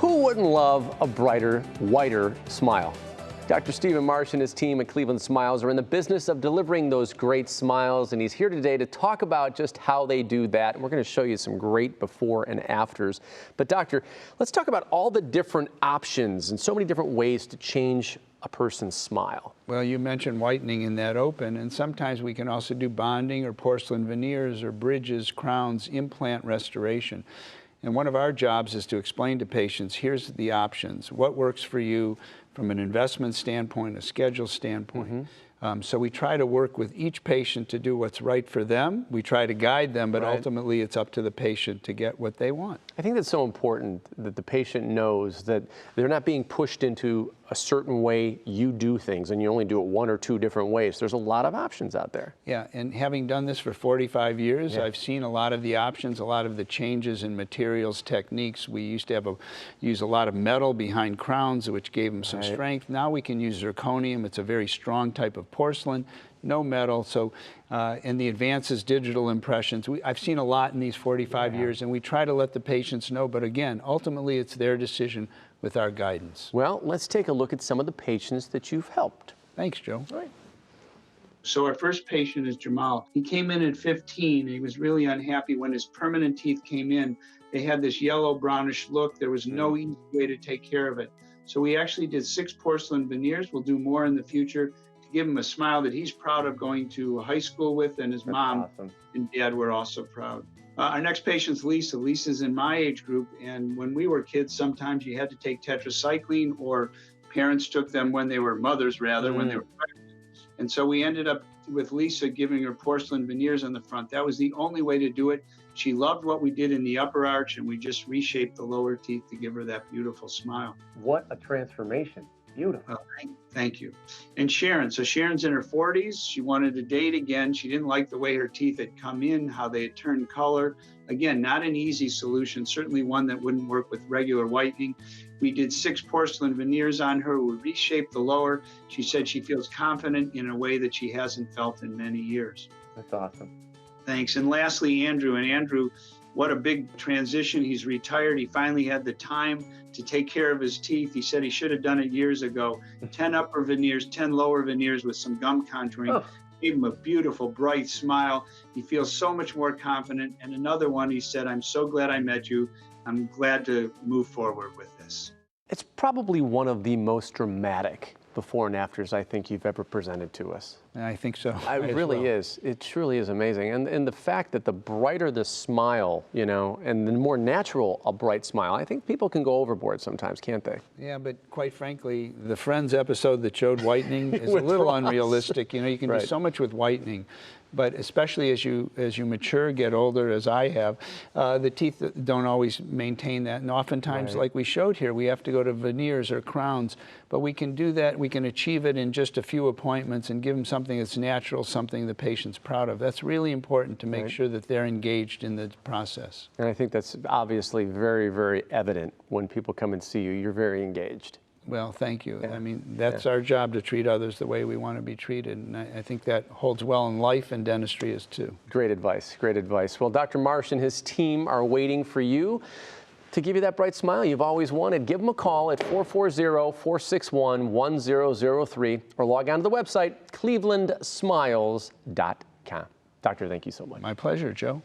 Who wouldn't love a brighter, whiter smile? Dr. Stephen Marsh and his team at Cleveland Smiles are in the business of delivering those great smiles, and he's here today to talk about just how they do that. And we're going to show you some great before and afters. But doctor, let's talk about all the different options and so many different ways to change a person's smile. Well, you mentioned whitening in that open, and sometimes we can also do bonding or porcelain veneers or bridges, crowns, implant restoration. And one of our jobs is to explain to patients, here's the options, what works for you from an investment standpoint, a schedule standpoint. So we try to work with each patient to do what's right for them. We try to guide them, but ultimately it's up to the patient to get what they want. I think that's so important that the patient knows that they're not being pushed into a certain way you do things and you only do it one or two different ways. There's a lot of options out there. Yeah, and having done this for 45 years, I've seen a lot of the options, a lot of the changes in materials, techniques. We used to use a lot of metal behind crowns, which gave them some strength. Now we can use zirconium. It's a very strong type of porcelain, no metal. So, and the advances, digital impressions. I've seen a lot in these 45 years, and we try to let the patients know. But again, ultimately, it's their decision with our guidance. Well, let's take a look at some of the patients that you've helped. Thanks, Joe. All right. So our first patient is Jamal. He came in at 15, and he was really unhappy when his permanent teeth came in. They had this yellow brownish look. There was no easy way to take care of it. So we actually did 6 porcelain veneers. We'll do more in the future to give him a smile that he's proud of going to high school with, and his mom and dad were also proud. Our next patient's Lisa. Lisa's in my age group, and when we were kids, sometimes you had to take tetracycline, or parents took them when they were mothers, rather, when they were pregnant. And so we ended up with Lisa giving her porcelain veneers on the front. That was the only way to do it. She loved what we did in the upper arch, and we just reshaped the lower teeth to give her that beautiful smile. What a transformation. Beautiful. Thank you. And Sharon. So Sharon's in her 40s. She wanted to date again. She didn't like the way her teeth had come in, how they had turned color. Again, not an easy solution, certainly one that wouldn't work with regular whitening. We did 6 porcelain veneers on her. We reshaped the lower. She said she feels confident in a way that she hasn't felt in many years. That's awesome. Thanks. And lastly, Andrew. And Andrew, what a big transition. He's retired. He finally had the time to take care of his teeth. He said he should have done it years ago. 10 upper veneers, 10 lower veneers with some gum contouring. Gave him a beautiful, bright smile. He feels so much more confident. And another one, he said, I'm so glad I met you. I'm glad to move forward with this. It's probably one of the most dramatic before and afters I think you've ever presented to us. I think so. It really is. It truly is amazing. And the fact that the brighter the smile, you know, and the more natural a bright smile, I think people can go overboard sometimes, can't they? Yeah, but quite frankly, the Friends episode that showed whitening is a little unrealistic. You know, you can do so much with whitening. But especially as you mature, get older, as I have, the teeth don't always maintain that. And oftentimes, like we showed here, we have to go to veneers or crowns. But we can do that. We can achieve it in just a few appointments and give them something that's natural, something the patient's proud of. That's really important to make sure that they're engaged in the process. And I think that's obviously very, very evident when people come and see you. You're very engaged. Well, thank you. I mean, that's our job, to treat others the way we want to be treated. And I think that holds well in life, and dentistry is too. Great advice. Great advice. Well, Dr. Marsh and his team are waiting for you to give you that bright smile you've always wanted. Give them a call at 440-461-1003 or log on to the website, clevelandsmiles.com. Doctor, thank you so much. My pleasure, Joe.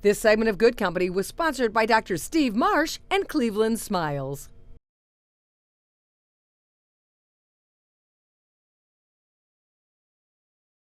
This segment of Good Company was sponsored by Dr. Steve Marsh and Cleveland Smiles.